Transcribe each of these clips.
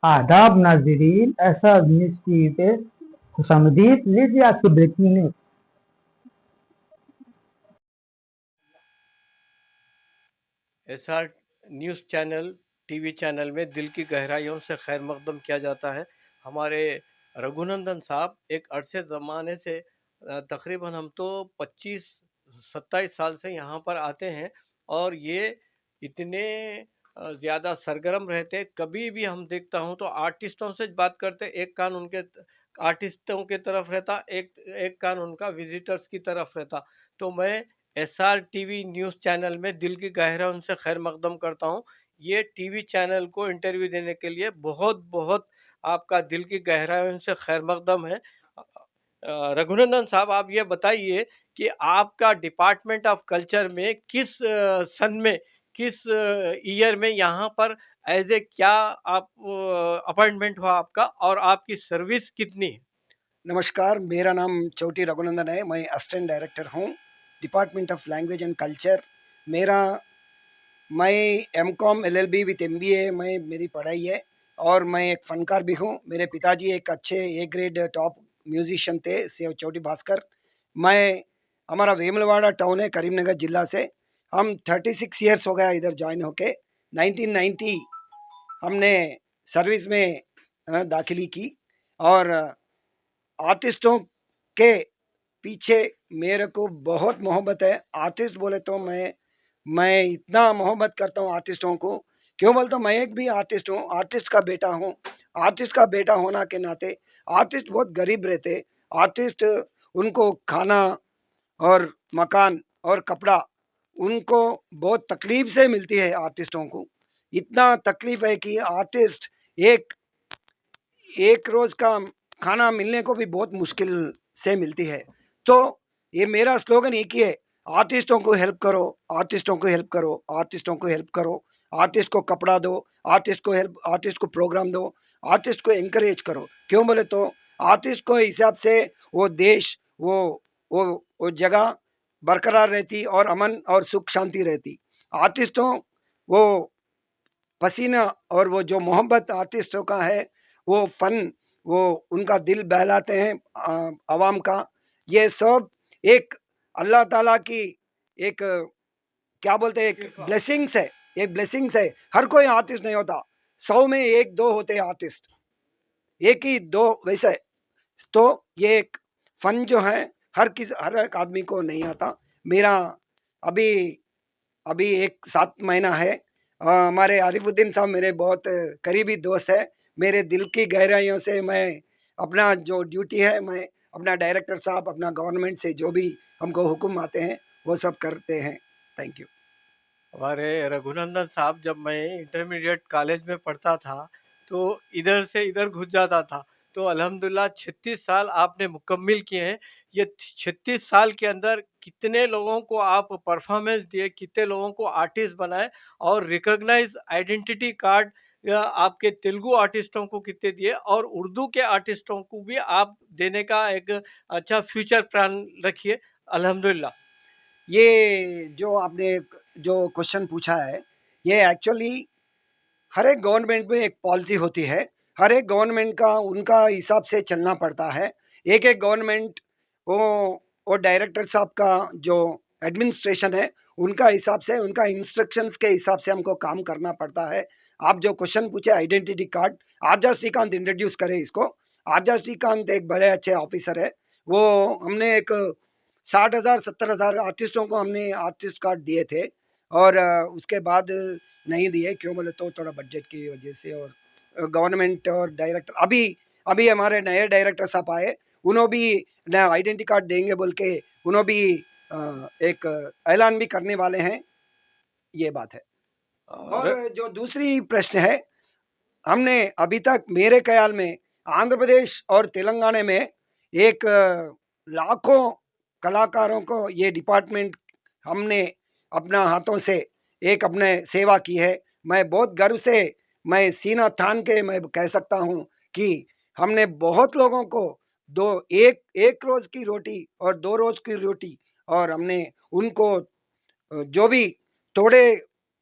आदाब नाजरीन, ऐसा न्यूज टीवी पे खुशामदीद। लीजिए आज की breaking news. SR news channel TV channel में दिल की गहराइयों से खैर मकदम किया जाता है। हमारे रघुनंदन साहब एक अरसे ज़माने से तकरीबन हम तो 25-27 साल से यहाँ पर आते हैं और ये इतने ज़्यादा सरगर्म रहते, कभी भी हम देखता हूँ तो आर्टिस्टों से बात करते, एक कान उनके आर्टिस्टों की तरफ रहता, एक एक कान उनका विजिटर्स की तरफ रहता। तो मैं एसआर टीवी न्यूज़ चैनल में दिल की गहराइयों से खैर मकदम करता हूँ। ये टीवी चैनल को इंटरव्यू देने के लिए बहुत बहुत आपका दिल की गहराइयों से खैर मकदम है। रघुनंदन साहब, आप ये बताइए कि आपका डिपार्टमेंट ऑफ कल्चर में किस सन में, किस ईयर में यहाँ पर एज ए क्या आप अपॉइंटमेंट हुआ आपका और आपकी सर्विस कितनी है? नमस्कार, मेरा नाम चौटी रघुनंदन है। मैं असिस्टेंट डायरेक्टर हूँ, department of language and culture. मेरा मैं एमकॉम एलएलबी विद एमबीए मैं मेरी पढ़ाई है और मैं एक फ़नकार भी हूँ। मेरे पिताजी एक अच्छे ए ग्रेड टॉप म्यूजिशियन थे, से चौटी भास्कर। मैं हमारा वेमुलवाड़ा टाउन है, करीमनगर ज़िला से। हम 36 ईयर्स हो गया इधर ज्वाइन होके। 1990 हमने सर्विस में दाखिली की और आर्टिस्टों के पीछे मेरे को बहुत मोहब्बत है। आर्टिस्ट बोले तो मैं इतना मोहब्बत करता हूँ आर्टिस्टों को। क्यों बोलते हो, मैं एक भी आर्टिस्ट हूँ, आर्टिस्ट का बेटा हूँ। आर्टिस्ट का बेटा होना के नाते आर्टिस्ट बहुत गरीब रहते। आर्टिस्ट उनको खाना और मकान और कपड़ा उनको बहुत तकलीफ से मिलती है आर्टिस्टों को। इतना तकलीफ है कि आर्टिस्ट एक एक रोज का खाना मिलने को भी बहुत मुश्किल से मिलती है। तो ये मेरा स्लोगन एक ही है, आर्टिस्टों को हेल्प करो, आर्टिस्टों को हेल्प करो, आर्टिस्टों को हेल्प करो। आर्टिस्ट को कपड़ा दो, आर्टिस्ट को हेल्प, आर्टिस्ट को प्रोग्राम दो, आर्टिस्ट को एनकरेज करो। क्यों बोले तो आर्टिस्ट को हिसाब से वो देश वो जगह बरकरार रहती और अमन और सुख शांति रहती। आर्टिस्टों वो पसीना और वो जो मोहब्बत आर्टिस्टों का है, वो फन, वो उनका दिल बहलाते हैं आवाम का। ये सब एक अल्लाह ताला की एक क्या बोलते हैं, एक ब्लेसिंग्स है, एक ब्लेसिंग्स है। हर कोई आर्टिस्ट नहीं होता, 100 में एक दो होते हैं आर्टिस्ट, एक ही दो वैसे। तो ये एक फन जो है हर एक आदमी को नहीं आता। मेरा अभी अभी एक 7 महीना है। हमारे आरिफुद्दीन साहब मेरे बहुत करीबी दोस्त है। मेरे दिल की गहराइयों से मैं अपना जो ड्यूटी है, मैं अपना डायरेक्टर साहब, अपना गवर्नमेंट से जो भी हमको हुक्म आते हैं वो सब करते हैं। Thank you. हमारे रघुनंदन साहब, जब मैं इंटरमीडिएट कॉलेज में पढ़ता था तो इधर से इधर घुस जाता था। तो अल्हम्दुलिल्लाह 36 साल आपने मुकम्मिल किए हैं। ये 36 साल के अंदर कितने लोगों को आप परफॉर्मेंस दिए, कितने लोगों को आर्टिस्ट बनाए और रिकॉग्नाइज आइडेंटिटी कार्ड या आपके तेलुगु आर्टिस्टों को कितने दिए और उर्दू के आर्टिस्टों को भी आप देने का एक अच्छा फ्यूचर प्लान रखिए। अल्हम्दुलिल्लाह। ये जो आपने जो क्वेश्चन पूछा है, ये एक्चुअली हर एक गवर्नमेंट में एक पॉलिसी होती है। हर एक गवर्नमेंट का उनका हिसाब से चलना पड़ता है। एक एक गवर्नमेंट वो वो डायरेक्टर साहब का जो एडमिनिस्ट्रेशन है, उनका हिसाब से, उनका इंस्ट्रक्शंस के हिसाब से हमको काम करना पड़ता है। आप जो क्वेश्चन पूछे आइडेंटिटी कार्ड, आरजा श्रीकांत इंट्रोड्यूस करें इसको। आरजा श्रीकांत एक बड़े अच्छे ऑफिसर है। वो हमने एक 60,000 70,000 आर्टिस्टों को हमने आर्टिस्ट कार्ड दिए थे और उसके बाद नहीं दिए। क्यों बोले तो थोड़ा बजट की वजह से। और गवर्नमेंट और डायरेक्टर अभी अभी हमारे नए डायरेक्टर साहब आए, उन्होंने भी नया आइडेंटिटी कार्ड देंगे बोल के उन्होंने भी एक ऐलान भी करने वाले हैं। ये बात है। और और जो दूसरी प्रश्न है, हमने अभी तक मेरे ख्याल में आंध्र प्रदेश और तेलंगाना में एक लाखों कलाकारों को ये डिपार्टमेंट हमने अपना हाथों से एक अपने सेवा की है। मैं बहुत गर्व से, मैं सीना तान के मैं कह सकता हूँ कि हमने बहुत लोगों को दो एक एक रोज की रोटी और 2 रोज की रोटी, और हमने उनको जो भी थोड़े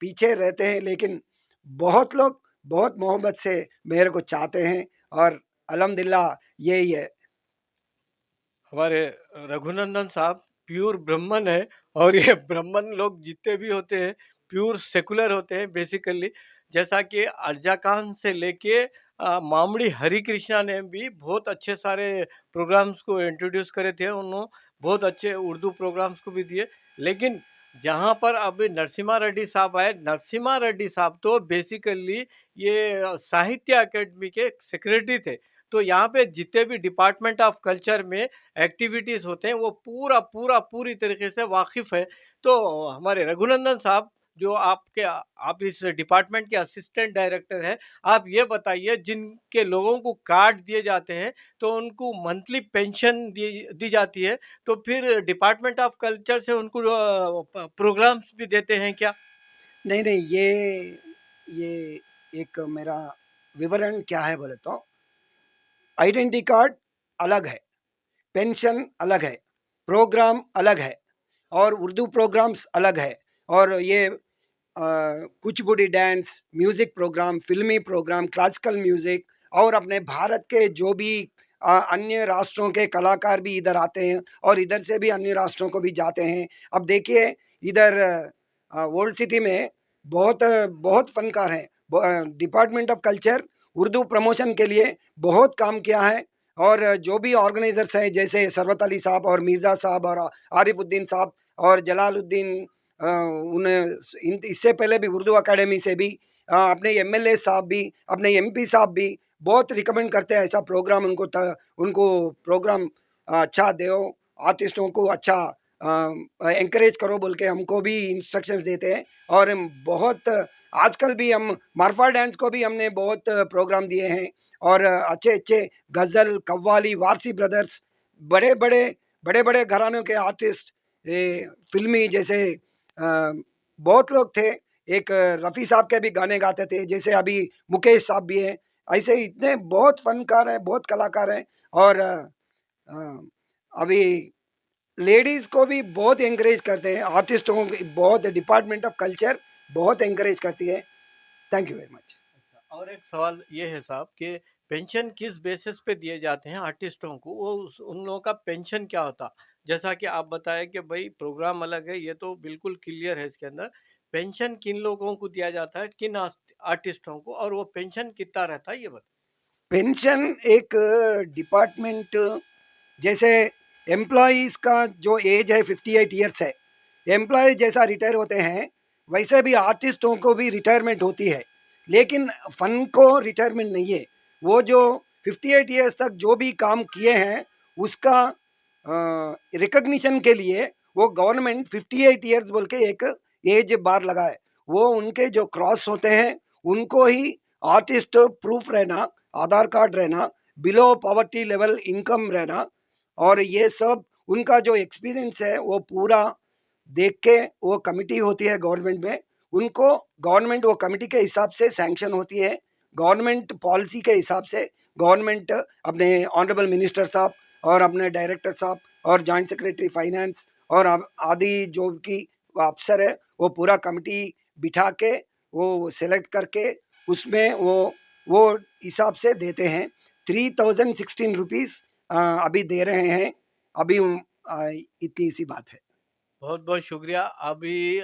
पीछे रहते हैं लेकिन बहुत लोग बहुत मोहब्बत से मेरे को चाहते हैं और अल्हम्दुलिल्लाह यही है। हमारे रघुनंदन साहब प्योर ब्राह्मण है, और ये ब्राह्मण लोग जितने भी होते हैं प्योर सेकुलर होते हैं बेसिकली। जैसा कि अर्जाकान से लेके मामड़ी हरि कृष्णा ने भी बहुत अच्छे सारे प्रोग्राम्स को इंट्रोड्यूस करे थे, उन्होंने बहुत अच्छे उर्दू प्रोग्राम्स को भी दिए। लेकिन जहाँ पर अभी नरसिम्हा रेड्डी साहब आए, नरसिम्हा रेड्डी साहब तो बेसिकली ये साहित्य अकेडमी के सेक्रेटरी थे। तो यहाँ पे जितने भी डिपार्टमेंट ऑफ कल्चर में एक्टिविटीज होते हैं वो पूरी तरीके से वाकिफ है। तो हमारे रघुनंदन साहब, जो आप इस डिपार्टमेंट के असिस्टेंट डायरेक्टर हैं, आप ये बताइए जिनके लोगों को कार्ड दिए जाते हैं तो उनको मंथली पेंशन दी जाती है, तो फिर डिपार्टमेंट ऑफ कल्चर से उनको प्रोग्राम्स भी देते हैं क्या? नहीं नहीं, ये एक मेरा विवरण क्या है बोले तो, आइडेंटिटी कार्ड अलग है, पेंशन अलग है, प्रोग्राम अलग है, और उर्दू प्रोग्राम्स अलग है, और ये कुचिपुड़ी डांस, म्यूजिक प्रोग्राम, फिल्मी प्रोग्राम, क्लासिकल म्यूजिक, और अपने भारत के जो भी अन्य राष्ट्रों के कलाकार भी इधर आते हैं और इधर से भी अन्य राष्ट्रों को भी जाते हैं। अब देखिए इधर ओल्ड सिटी में बहुत बहुत फनकार हैं। Department of culture Urdu promotion के लिए बहुत काम किया है, और जो भी ऑर्गेनाइजर्स हैं जैसे सरवत अली साहब और मिर्ज़ा साहब और आरिफुद्दीन साहब और जलालुद्दीन, उन्हें इससे पहले भी उर्दू अकेडमी से भी अपने एमएलए साहब भी, अपने एमपी साहब भी बहुत रिकमेंड करते हैं ऐसा प्रोग्राम उनको प्रोग्राम अच्छा दो, आर्टिस्टों को अच्छा एंकरेज करो बोल के हमको भी इंस्ट्रक्शंस देते हैं। और हम बहुत आजकल भी हम मारफा डांस को भी हमने बहुत प्रोग्राम दिए हैं, और अच्छे अच्छे गज़ल, कव्वाली, वारसी ब्रदर्स, बड़े बड़े बड़े बड़े घरानों के आर्टिस्ट, फिल्मी जैसे बहुत लोग थे। एक रफ़ी साहब के भी गाने गाते थे, जैसे अभी मुकेश साहब भी हैं। ऐसे ही इतने बहुत फनकार हैं, बहुत कलाकार हैं। और अभी लेडीज़ को भी बहुत एनकरेज करते हैं, आर्टिस्टों को बहुत, डिपार्टमेंट ऑफ कल्चर बहुत एनकरेज करती है। Thank you very much. अच्छा, और एक सवाल ये है साहब कि पेंशन किस बेसिस पे दिए जाते हैं आर्टिस्टों को, वो उन लोगों का पेंशन क्या होता? जैसा कि आप बताया कि भाई प्रोग्राम अलग है, ये तो बिल्कुल क्लियर है इसके अंदर। पेंशन किन लोगों को दिया जाता है, किन आर्टिस्टों को, और वो पेंशन कितना रहता है, ये बता। पेंशन एक डिपार्टमेंट, जैसे एम्प्लॉइज़ का जो एज है 58 ईयर्स है, एम्प्लॉय जैसा रिटायर होते हैं वैसे भी आर्टिस्टों को भी रिटायरमेंट होती है, लेकिन फन को रिटायरमेंट नहीं है। वो जो 58 ईयर्स तक जो भी काम किए हैं उसका रिकग्निशन के लिए वो गवर्नमेंट 58 ईयर्स बोल के एक एज बार लगा है। वो उनके जो क्रॉस होते हैं उनको ही आर्टिस्ट प्रूफ रहना, आधार कार्ड रहना, बिलो पॉवर्टी लेवल इनकम रहना, और ये सब उनका जो एक्सपीरियंस है वो पूरा देख के वो कमिटी होती है गवर्नमेंट में, उनको गवर्नमेंट वो कमिटी के हिसाब से सैंक्शन होती है, गवर्नमेंट पॉलिसी के हिसाब से गवर्नमेंट अपने ऑनरेबल मिनिस्टर साहब और अपने डायरेक्टर साहब और जॉइंट सेक्रेटरी फाइनेंस और आदि जो कि अफसर है वो पूरा कमिटी बिठा के वो सेलेक्ट करके उसमें वो हिसाब से देते हैं। 3016 रुपीज़ अभी दे रहे हैं अभी। इतनी सी बात है। बहुत बहुत शुक्रिया। अभी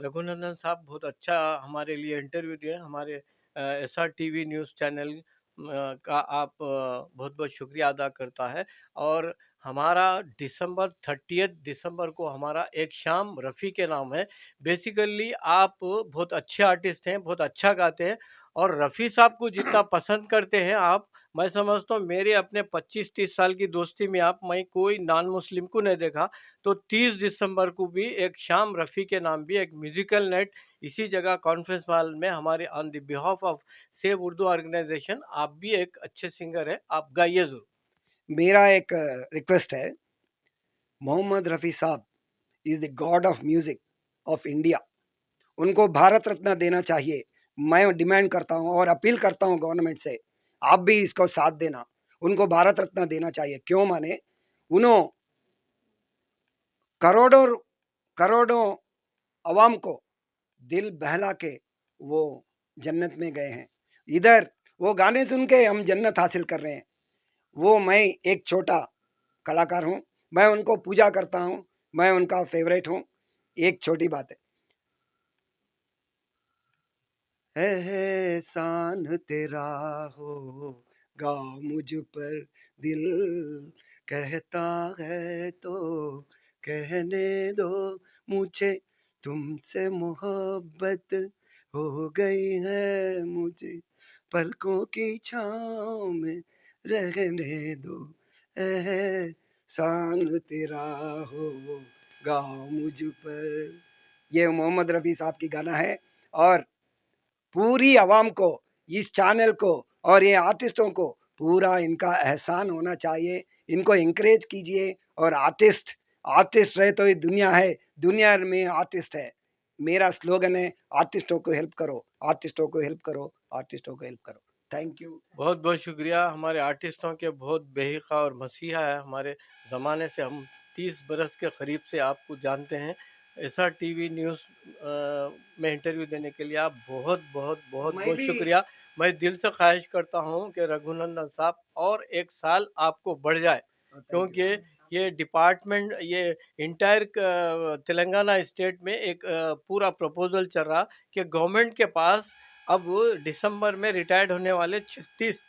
रघुनंदन साहब बहुत अच्छा हमारे लिए इंटरव्यू दिए, हमारे SR टीवी न्यूज़ चैनल का आप बहुत बहुत शुक्रिया अदा करता है। और हमारा दिसंबर 30 को हमारा एक शाम रफ़ी के नाम है। बेसिकली आप बहुत अच्छे आर्टिस्ट हैं, बहुत अच्छा गाते हैं, और रफ़ी साहब को जितना पसंद करते हैं आप, मैं समझता हूँ मेरे अपने 25-30 साल की दोस्ती में आप, मैं कोई नॉन मुस्लिम को नहीं देखा। तो 30 दिसंबर को भी एक शाम रफ़ी के नाम भी एक म्यूजिकल नाइट इसी जगह कॉन्फ्रेंस हॉल में हमारे on the behalf of save Urdu organisation, आप भी एक अच्छे सिंगर है, आप गाइए जरूर। मेरा एक रिक्वेस्ट है, मोहम्मद रफ़ी साहब is the God of music of India, उनको भारत रत्न देना चाहिए। मैं डिमांड करता हूँ और अपील करता हूँ गवर्नमेंट से, आप भी इसको साथ देना, उनको भारत रत्न देना चाहिए। क्यों माने, उन्होंने करोड़ों करोड़ों अवाम को दिल बहला के वो जन्नत में गए हैं। इधर वो गाने सुन के हम जन्नत हासिल कर रहे हैं। वो मैं एक छोटा कलाकार हूँ, मैं उनको पूजा करता हूँ, मैं उनका फेवरेट हूँ। एक छोटी बात है, एहसान तेरा होगा मुझ पर दिल कहता है तो कहने दो मुझे, तुमसे मोहब्बत हो गई है मुझे, पलकों की छाँव में रहने दो, एहसान तेरा होगा मुझ पर। ये मोहम्मद रफ़ी साहब की गाना है और पूरी आवाम को, इस चैनल को और ये आर्टिस्टों को पूरा इनका एहसान होना चाहिए। इनको एनकरेज कीजिए और आर्टिस्ट आर्टिस्ट रहे तो ये दुनिया है, दुनिया में आर्टिस्ट है। मेरा स्लोगन है, आर्टिस्टों को हेल्प करो, आर्टिस्टों को हेल्प करो, आर्टिस्टों को हेल्प करो। Thank you. बहुत बहुत शुक्रिया। हमारे आर्टिस्टों के बहुत बेहिखा और मसीहा है। हमारे ज़माने से हम 30 बरस के करीब से आपको जानते हैं। ऐसा टीवी न्यूज़ में इंटरव्यू देने के लिए आप बहुत बहुत बहुत मैं बहुत भी शुक्रिया। मैं दिल से ख्वाहिश करता हूँ कि रघुनंदन साहब और एक साल आपको बढ़ जाए, थैंक यू। क्योंकि ये डिपार्टमेंट, ये इंटायर तेलंगाना स्टेट में एक पूरा प्रपोजल चल रहा कि गवर्नमेंट के पास अब दिसंबर में रिटायर्ड होने वाले 36